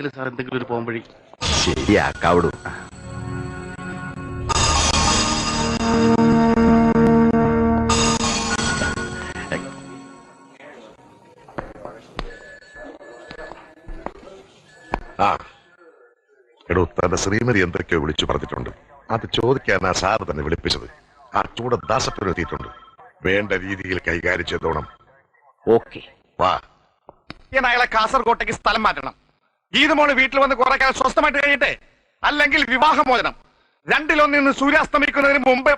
കാര്യത്തിൽ സാർ എന്തെങ്കിലും ഒരു പോംവഴി ശരിയാക്കാവിടൂ. എടോ, തന്റെ ശ്രീമതി എന്തൊക്കെയോ വിളിച്ചു പറഞ്ഞിട്ടുണ്ട്. അത് ചോദിക്കാനാ സാർ തന്നെ വിളിപ്പിച്ചത്. ആ ചൂട് ദാസപ്പുരത്തിയിട്ടുണ്ട്. വേണ്ട രീതിയിൽ കൈകാര്യം ചെയ്തോണം. ഓക്കെ, വാ. അയാളെ കാസർകോട്ടേക്ക് സ്ഥലം മാറ്റണം. ഗീതമോള് വീട്ടിൽ വന്ന് കുറെ കാലം സ്വസ്ഥമായിട്ട് കഴിയട്ടെ, അല്ലെങ്കിൽ വിവാഹമോചനം. രണ്ടിലൊന്നിന്ന് സൂര്യാസ്തമിക്കുന്നതിന് മുമ്പ്.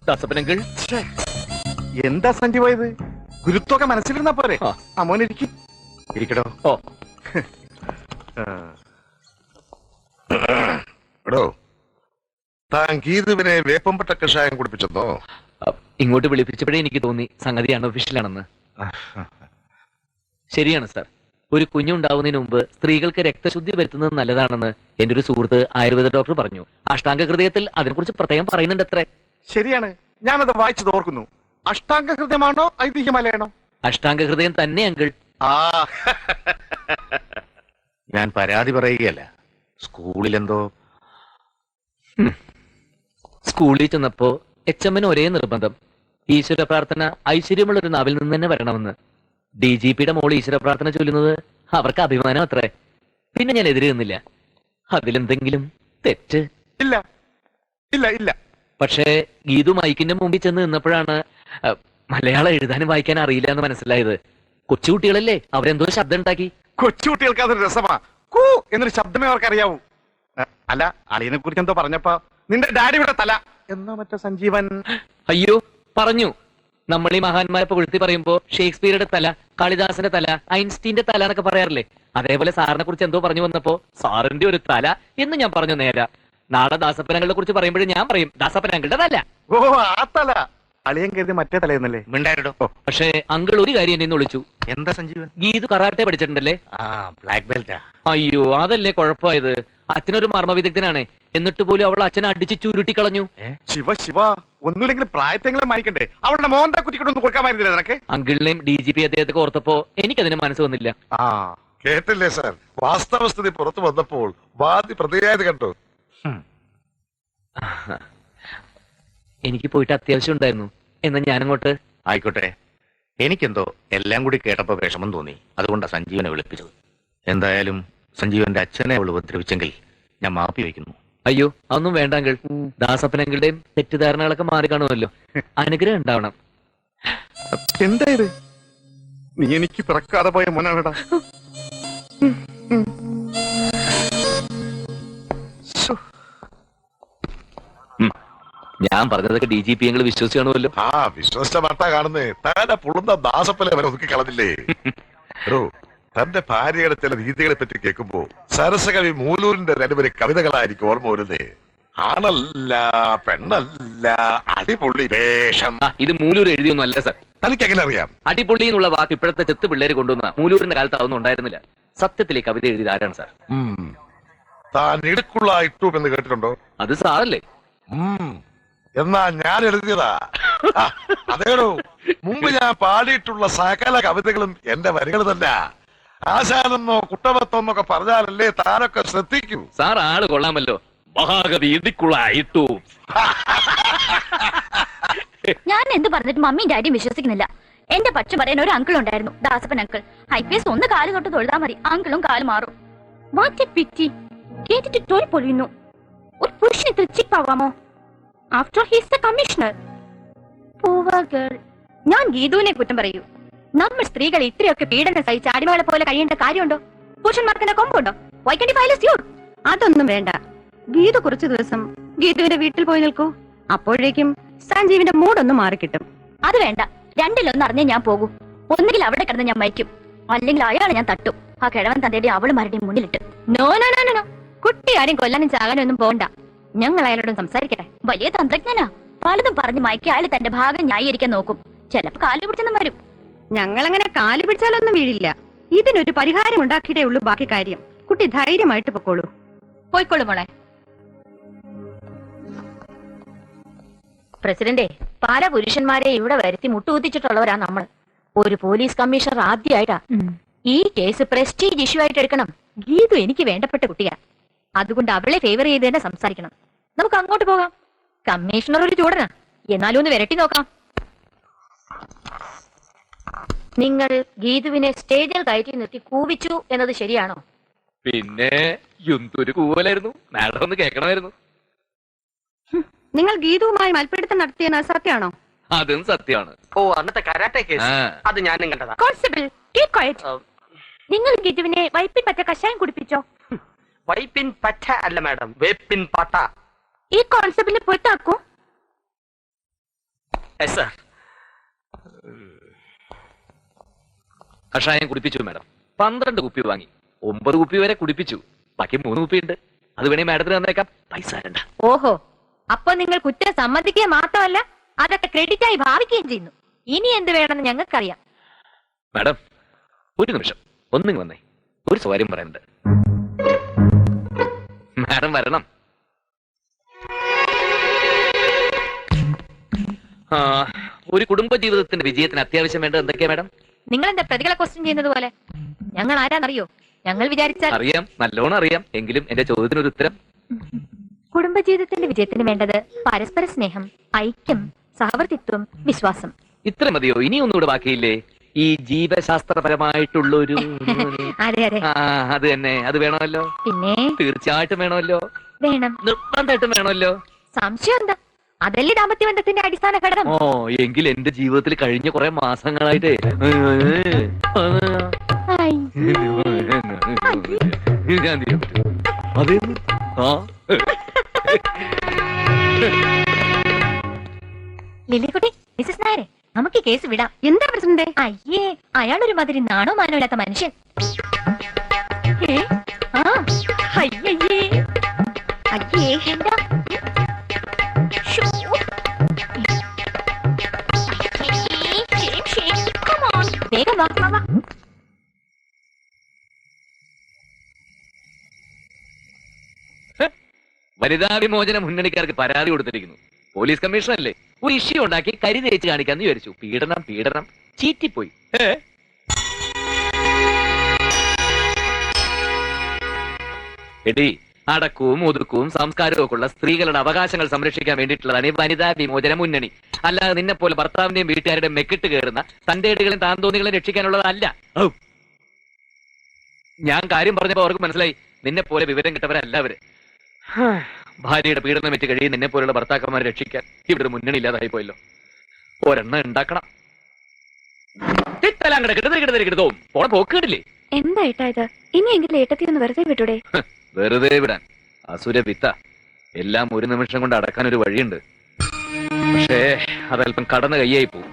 ദാസപ്പനങ്കിൾ, എന്താ സഞ്ജീവ ഇത്? ഗുരുത്വമൊക്കെ മനസ്സിലിരുന്നാ പോരെ? അമ്മോനിരിക്കും. ഇരിക്കടോ. ഓ എടോ, താൻ ഗീതുവിനെ വേപ്പമ്പട്ട കഷായം കുടിപ്പിച്ചെന്നോ? ഇങ്ങോട്ട് വിളിപ്പിച്ചപ്പോഴേ എനിക്ക് തോന്നി സംഗതി അൺഒഫീഷ്യലാണെന്ന്. ശരിയാണ് സാർ. ഒരു കുഞ്ഞുണ്ടാവുന്നതിന് മുമ്പ് സ്ത്രീകൾക്ക് രക്തശുദ്ധി വരുത്തുന്നത് നല്ലതാണെന്ന് എന്റെ ഒരു സുഹൃത്ത് ആയുർവേദ ഡോക്ടർ പറഞ്ഞു. അഷ്ടാംഗ ഹൃദയത്തിൽ അതിനെക്കുറിച്ച് പ്രത്യേകം പറയുന്നുണ്ട് അത്രേ. ശരിയാണ്, ഞാനത് വായിച്ചത് ഓർക്കുന്നു. അഷ്ടാംഗ ഹൃദയമാണോ ഐതിഹ്യമലയാണോ? അഷ്ടാംഗ ഹൃദയം തന്നെ അങ്കിൾ. ഞാൻ പരാതി പറയുകയല്ല. സ്കൂളിലെന്തോ സ്കൂളിൽ ചെന്നപ്പോ എച്ചമ്മന് ഒരേ നിർബന്ധം, ഈശ്വര പ്രാർത്ഥന ഐശ്വര്യമുള്ള ഒരു നാവിൽ നിന്ന് തന്നെ വരണമെന്ന്. DGPയുടെ മോള് ഈശ്വര പ്രാർത്ഥന ചൊല്ലുന്നത് അവർക്ക് അഭിമാനം അത്രേ. പിന്നെ ഞാൻ എതിരെ നിന്നില്ല. അതിലെന്തെങ്കിലും തെറ്റ്? ഇല്ല ഇല്ല ഇല്ല. പക്ഷേ ഗീതു മൈക്കിന്റെ മുമ്പിൽ ചെന്ന് നിന്നപ്പോഴാണ് മലയാളം എഴുതാനും വായിക്കാനും അറിയില്ല എന്ന് മനസ്സിലായത്. കൊച്ചുകുട്ടികളല്ലേ, അവരെന്തോ ശബ്ദം ഉണ്ടാക്കി. കൊച്ചുകുട്ടികൾക്ക് അതൊരു രസമാ. കൂ എന്നൊരു ശബ്ദമേ അവർക്ക് അറിയാവൂ. അല്ല, അളിയനെ കുറിച്ച് എന്തോ പറഞ്ഞപ്പോ നിന്റെ ഡാഡിയുടെ തല എന്നോ മറ്റോ സഞ്ജീവൻ. അയ്യോ, പറഞ്ഞു. നമ്മൾ ഈ മഹാന്മാരെ പുകഴ്ത്തി പറയുമ്പോ ഷേക്സ്പിയറുടെ തല, കാളിദാസന്റെ തല, ഐൻസ്റ്റീന്റെ തല എന്നൊക്കെ പറയാറില്ലേ? അതേപോലെ സാറിനെ കുറിച്ച് എന്തോ പറഞ്ഞു വന്നപ്പോ സാറിന്റെ ഒരു തല എന്ന് ഞാൻ പറഞ്ഞു. നേരാ, നാളെ ദാസപ്പനങ്ങളെ കുറിച്ച് പറയുമ്പോഴും ഞാൻ പറയും ദാസപ്പനങ്ങളുടെ തല. ഓ, ആ തല. അളിയൻ കരുതി മറ്റേ തലയെന്നല്ലേ? മിണ്ടായിട്ടോ. പക്ഷേ അങ്കിൾ ഒരു കാര്യം എന്നെ വിളിച്ചു. എന്താ സഞ്ജീവൻ? ഗീതു കറാട്ടെ പഠിച്ചിട്ടുണ്ടല്ലേ? ബ്ലാക്ക് ബെൽറ്റാ. അയ്യോ, അതല്ലേ കുഴപ്പമായത്. അച്ഛനൊരു മർമ്മവിദഗ്ധനാണ്, എന്നിട്ട് പോലും അവൾ അച്ഛനെ അടിച്ച് ചുരുട്ടിക്കളഞ്ഞു. ശിവ ശിവ, ഒന്നുമില്ലെങ്കിൽ പ്രായത്തെങ്കിലും മാനിക്കണ്ടേ? അവളുടെ മോന്താ കുറ്റിക്കൊണ്ടൊന്നും കൊടുക്കാമായിരുന്നില്ല നിനക്ക്? അങ്കിളിനെയും DGP അദ്ദേഹത്തെ ഓർത്തപ്പോ എനിക്കതിന് മനസ്സ് വന്നില്ല. കേട്ടില്ലേ സാർ, വാസ്തവസ്ഥിതി പുറത്തു വന്നപ്പോൾ വാദി പ്രതിയായത് കണ്ടു. എനിക്ക് പോയിട്ട് അത്യാവശ്യം ഉണ്ടായിരുന്നു. എന്നാ ഞാനങ്ങോട്ട്. ആയിക്കോട്ടെ. എനിക്കെന്തോ എല്ലാം കൂടി കേട്ടപ്പോ വിഷമം തോന്നി. അതുകൊണ്ടാണ് സഞ്ജീവനെ വിളിപ്പിച്ചത്. എന്തായാലും സഞ്ജീവന്റെ അച്ഛനെ അവൾ ഉപദ്രവിച്ചെങ്കിൽ ഞാൻ മാപ്പി വയ്ക്കുന്നു. അയ്യോ, അതൊന്നും വേണ്ട അങ്കിൾ. ദാസപ്പനങ്ങളുടെയും തെറ്റിദ്ധാരണകളൊക്കെ മാറി കാണുമല്ലോ. അനുഗ്രഹം ഉണ്ടാവണം. എന്താ ഇത്? നീ എനിക്ക് പിറക്കാതെ പോയ മോനാണടാ. ഞാൻ പറഞ്ഞതൊക്കെ DGP ഞങ്ങൾ വിശ്വസിച്ച് കാണുമല്ലോ. വിശ്വസിച്ച മട്ട കാണുന്നേ. താനെ പുള്ളുന്ന ദാസപ്പനെ വരെ ഒതുക്കി കളഞ്ഞില്ലേ? തന്റെ ഭാര്യയുടെ ചില രീതികളെ പറ്റി കേൾക്കുമ്പോ സരസകവി മൂലൂരിന്റെ രണ്ടുപേരെ കവിതകളായിരിക്കും ഓർമ്മ വരുന്നേ. ആണല്ല പെണ്ണല്ല, അടിപൊളി വേഷം. ഇത് മൂലൂർ എഴുതിയൊന്നും അല്ല സാർ. തനിക്ക് എങ്ങനെ അറിയാം? അടിപൊളി എന്നുള്ള വാക്ക് ഇപ്പോഴത്തെ ചെത്ത് പിള്ളേര് കൊണ്ടുവന്ന മൂലൂരിന്റെ കാലത്ത് അതൊന്നും ഉണ്ടായിരുന്നില്ല. സത്യത്തിലെ കവിത എഴുതിയത് ആരാണ് സാർ? താൻ ഇടുക്കുള്ള ഇട്ടു എന്ന് കേട്ടിട്ടുണ്ടോ? അത് സാറല്ലേ? എന്നാ ഞാൻ എഴുതിയതാ. അതേടോ, മുമ്പ് ഞാൻ പാടിയിട്ടുള്ള സകല കവിതകളും എന്റെ വരികൾ തന്നെ. ആശാനെന്നോ കുട്ടവത്തെന്നൊക്കെ പറഞ്ഞാലല്ലേ താനൊക്കെ ശ്രദ്ധിക്കൂ. സാർ ആള് കൊള്ളാമല്ലോ. മഹാകവി ഇടുക്കുള്ള ഇട്ടു. ഞാൻ എന്ത് പറഞ്ഞിട്ട് മമ്മിയും ഡാഡിയും വിശ്വസിക്കുന്നില്ല. എന്റെ പക്ഷം പറയാൻ ഒരു അങ്കിൾ ഉണ്ടായിരുന്നു, ദാസപ്പൻ അങ്കിൾ. IPS ഒന്ന് കാല് തൊട്ട് തൊഴുതാ മതി, അങ്കിളും കാല് മാറും. കേട്ടിട്ട് തൊഴിൽ പൊളിയുന്നു. ഒരു പുരുഷന് ഇത്ര ചിപ്പാവാമോ? After he's the commissioner. ഞാൻ ഗീതുവിനെ കുറ്റം പറയൂ. നമ്മൾ സ്ത്രീകൾ ഇത്രയൊക്കെ പീഡനം സഹിച്ച് അടിമകളെ പോലെ കഴിയേണ്ട കാര്യമുണ്ടോ? പുരുഷന്മാർക്ക് കൊമ്പുണ്ടോ? അതൊന്നും വേണ്ട. ഗീതു കുറച്ചു ദിവസം ഗീതുവിന്റെ വീട്ടിൽ പോയി നിൽക്കൂ. അപ്പോഴേക്കും സഞ്ജീവിന്റെ മൂടൊന്ന് മാറിക്കിട്ടും. അത് വേണ്ട, രണ്ടിലൊന്ന് അറിഞ്ഞേ ഞാൻ പോകൂ. ഒന്നുകിൽ അവിടെ കിടന്ന് ഞാൻ മരിക്കും, അല്ലെങ്കിൽ അയാളെ ഞാൻ തട്ടും. ആ കിഴവൻ തന്റെ അവളുമാരുടെയും മുന്നിലിട്ട്. നോ നോ നോ നോ, കുട്ടി ആരും കൊല്ലാനും ചാകാനും ഒന്നും പോകണ്ട. ഞങ്ങൾ അയാളോടും സംസാരിക്കട്ടെ. വലിയ തന്ത്രജ്ഞനാ. പലതും പറഞ്ഞ് മയക്കി അയാൾ തന്റെ ഭാഗം ന്യായീകരിക്കാൻ നോക്കും. ചിലപ്പോ കാല് പിടിച്ചെന്നും വരും. ഞങ്ങളങ്ങനെ കാല് പിടിച്ചാലൊന്നും വീഴില്ല. ഇതിനൊരു പരിഹാരം ഉണ്ടാക്കിയിട്ടേ ഉള്ളൂ ബാക്കി കാര്യം. കുട്ടി ധൈര്യമായിട്ട് പൊക്കോളൂ. പോയിക്കോളൂ മോളെ. പ്രസിഡന്റെ പല പുരുഷന്മാരെ ഇവിടെ വരുത്തി മുട്ടുകുത്തിച്ചിട്ടുള്ളവരാ നമ്മൾ. ഒരു പോലീസ് കമ്മീഷണർ ആദ്യമായിട്ടാ. ഈ കേസ് പ്രസ്റ്റീജ് ഇഷ്യൂ ആയിട്ട് എടുക്കണം. ഗീതു എനിക്ക് വേണ്ടപ്പെട്ട കുട്ടിയാ. അതുകൊണ്ട് അവളെ ഫേവർ ചെയ്ത് തന്നെ സംസാരിക്കണം. നമുക്ക് അങ്ങോട്ട് പോകാം. കമ്മീഷണർ ഒരു ചൂടനാ, എന്നാലും ഒന്ന് വിരട്ടി നോക്കാം. നിങ്ങൾ ഗീതുവിനെ സ്റ്റേജിൽ കയറ്റി നിർത്തി കൂവിച്ചു എന്നത് ശരിയാണോ? പിന്നെ എന്തൊരു കൂവലായിരുന്നു, മാഡം ഒന്ന് കേൾക്കണമായിരുന്നു. നിങ്ങൾ ഗീതുവുമായി മൽപ്പിടുത്തം നടത്തിയെന്ന് സത്യമാണോ? അതും സത്യമാണ്. ഓ അന്നത്തെ കരാട്ടെ കേസ്, ആ. അത് ഞാനും കണ്ടതാ. Constable keep quiet. നിങ്ങൾ ഗീതുവിനെ വൈപ്പിൻ പറ്റ കഷായം കുടിപ്പിച്ചോ? വൈപ്പിൻ പറ്റ അല്ല മാഡം, വേപ്പിൻ പാട്ട. ഈ കോൺസ്റ്റബിളിനെ പുറത്താക്കൂ. Yes sir. കഷായം കുടിപ്പിച്ചു മാഡം. 12 കുപ്പി വാങ്ങി, 9 കുപ്പി വരെ കുടിപ്പിച്ചു. ബാക്കി 3 കുപ്പി ഉണ്ട്. അത് വേണേ മാഡത്തിന് തന്നേക്കാം, പൈസ തരണ്ട. ഓഹോ, അപ്പൊ നിങ്ങൾ കുറ്റം സമ്മതിക്കുക മാത്രമല്ല അതൊക്കെ ക്രെഡിറ്റ് ആയി ഭാവിക്കുകയും ചെയ്യുന്നു. ഇനി എന്ത് വേണമെന്ന് ഞങ്ങൾക്കറിയാം. മാഡം ഒരു നിമിഷം ഒന്നിങ്ങ് വന്നേ, ഒരു കാര്യം പറയാനുണ്ട്. മാഡം വരണം. ആ, ഒരു കുടുംബ ജീവിതത്തിന്റെ വിജയത്തിന് അത്യാവശ്യം വേണ്ടത് എന്തൊക്കെയാ മാഡം? നിങ്ങൾ എന്താ പ്രതികളെ ക്വസ്റ്റ്യൻ ചെയ്യുന്നത് പോലെ? ഞങ്ങൾ ആരാന്നറിയോ? ഞങ്ങൾ വിചാരിച്ചാൽ അറിയാം, നല്ലോണം അറിയാം. എങ്കിലും എന്റെ ചോദ്യത്തിനൊരു ഉത്തരം. കുടുംബജീവിതത്തിന്റെ വിജയത്തിന് വേണ്ടത് പരസ്പര സ്നേഹം, ഐക്യം, സഹവർത്തിത്വം, വിശ്വാസം. ഇത്ര മതിയോ? ഇനി ഒന്നുകൂടെ ബാക്കിയില്ലേ? ഈ ജീവശാസ്ത്രപരമായിട്ടുള്ളൊരു അതെ അതെ, ആ, അത് തന്നെ. അത് വേണമല്ലോ, പിന്നെ തീർച്ചയായിട്ടും വേണമല്ലോ, വേണം. നിർബന്ധമായിട്ടും വേണമല്ലോ. സംശയം എന്താ? അതല്ലേ ദാമ്പത്യ ബന്ധത്തിന്റെ അടിസ്ഥാന ഘടകം. ഓ, എങ്കിൽ എന്റെ ജീവിതത്തിൽ കഴിഞ്ഞ കുറെ മാസങ്ങളായിട്ട് ഐ, അതെ. ആ, ലില്ലിക്കുട്ടി, മിസ്സസ് നായരെ, നമുക്ക് കേസ് വിടാം. എന്താ പ്രശ്നം? അയ്യേ, അയാളൊരു മാതിരി നാണോ മാനോ ഇല്ലാത്ത മനുഷ്യൻ. ഏ? ആ, അയ്യയ്യേ. അയ്യേ, എന്താ? ശ്ശോ. Come on. വേഗം വാ, വാ, വാ. വനിതാ വിമോചന മുന്നണിക്കാർക്ക് പരാതി കൊടുത്തിരിക്കുന്നു. പോലീസ് കമ്മീഷണറല്ലേ, ഒരു ഇഷ്യൂ ഉണ്ടാക്കി കരി തേച്ച് കാണിക്കാന്ന് വിചാരിച്ചു. പീഡനം പീഡനം ചീറ്റിപ്പോയി. എടി, അടക്കവും ഒതുക്കവും സംസ്കാരവും ഒക്കെ ഉള്ള സ്ത്രീകളുടെ അവകാശങ്ങൾ സംരക്ഷിക്കാൻ വേണ്ടിയിട്ടുള്ളതാണ് ഈ വനിതാ വിമോചന മുന്നണി. അല്ലാതെ നിന്നെ പോലെ ഭർത്താവിന്റെയും വീട്ടുകാരുടെയും മെക്കിട്ട് കയറുന്ന തന്റെ ഇടകളെയും താന്തോന്നികളെയും രക്ഷിക്കാനുള്ളതല്ല. ഞാൻ കാര്യം പറഞ്ഞപ്പോ അവർക്ക് മനസ്സിലായി, നിന്നെ പോലെ വിവരം കിട്ടവരല്ല അവര്. ഭാര്യയുടെ പീഡനം വെച്ച് കഴിയും നിന്നെ പോലുള്ള ഭർത്താക്കന്മാരെ രക്ഷിക്കാൻ ഇവിടെ ഒരു മുന്നണി ഇല്ലാതായി പോയല്ലോ. ഒരെണ്ണം ഉണ്ടാക്കണം. കിടതോ പോണ പോക്കിടില്ലേ? എന്താ ഏട്ടാ ഇത്? ഇനിയെങ്കിലും ഏട്ടത്തി ഒന്ന് വെറുതെ വിട്ടൂടെ? വെറുതെ വിടാൻ അസുര വിത്ത. എല്ലാം ഒരു നിമിഷം കൊണ്ട് അടക്കാൻ ഒരു വഴിയുണ്ട്. പക്ഷേ അതല്പം കടന്ന കൈയായി പോകും.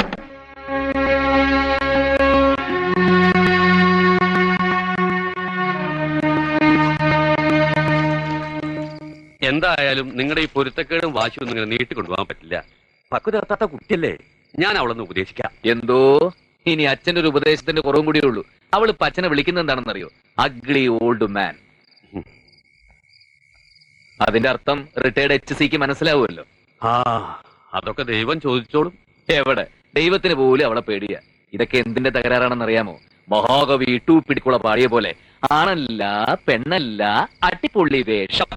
എന്തായാലും നിങ്ങളുടെ ഈ പൊരുത്തക്കേടും വാശിയൊന്നും ഇങ്ങനെ നീട്ടിക്കൊണ്ടുപോകാൻ പറ്റില്ല. പക്വതത്താത്ത കുട്ടിയല്ലേ, ഞാൻ അവളൊന്ന് ഉപദേശിക്കാം. എന്തോ ഇനി അച്ഛന്റെ ഒരു ഉപദേശത്തിന്റെ കുറവും കൂടിയേ ഉള്ളൂ. അവള് അച്ഛനെ വിളിക്കുന്നത് എന്താണെന്നറിയോ? Ugly old man. അതിന്റെ അർത്ഥം റിട്ടയർഡ് HCക്ക് മനസ്സിലാവുമല്ലോ. ആ, അതൊക്കെ ദൈവം ചോദിച്ചോളും. എവിടെ? ദൈവത്തിന് പോലും അവളെ പേടിയ. ഇതൊക്കെ എന്തിന്റെ തകരാറാണെന്ന് അറിയാമോ? മഹാകവി ടൂപ്പിടിക്കുള്ള പാടിയ പോലെ ആണല്ല പെണ്ണല്ല അടിപൊളി വേഷം.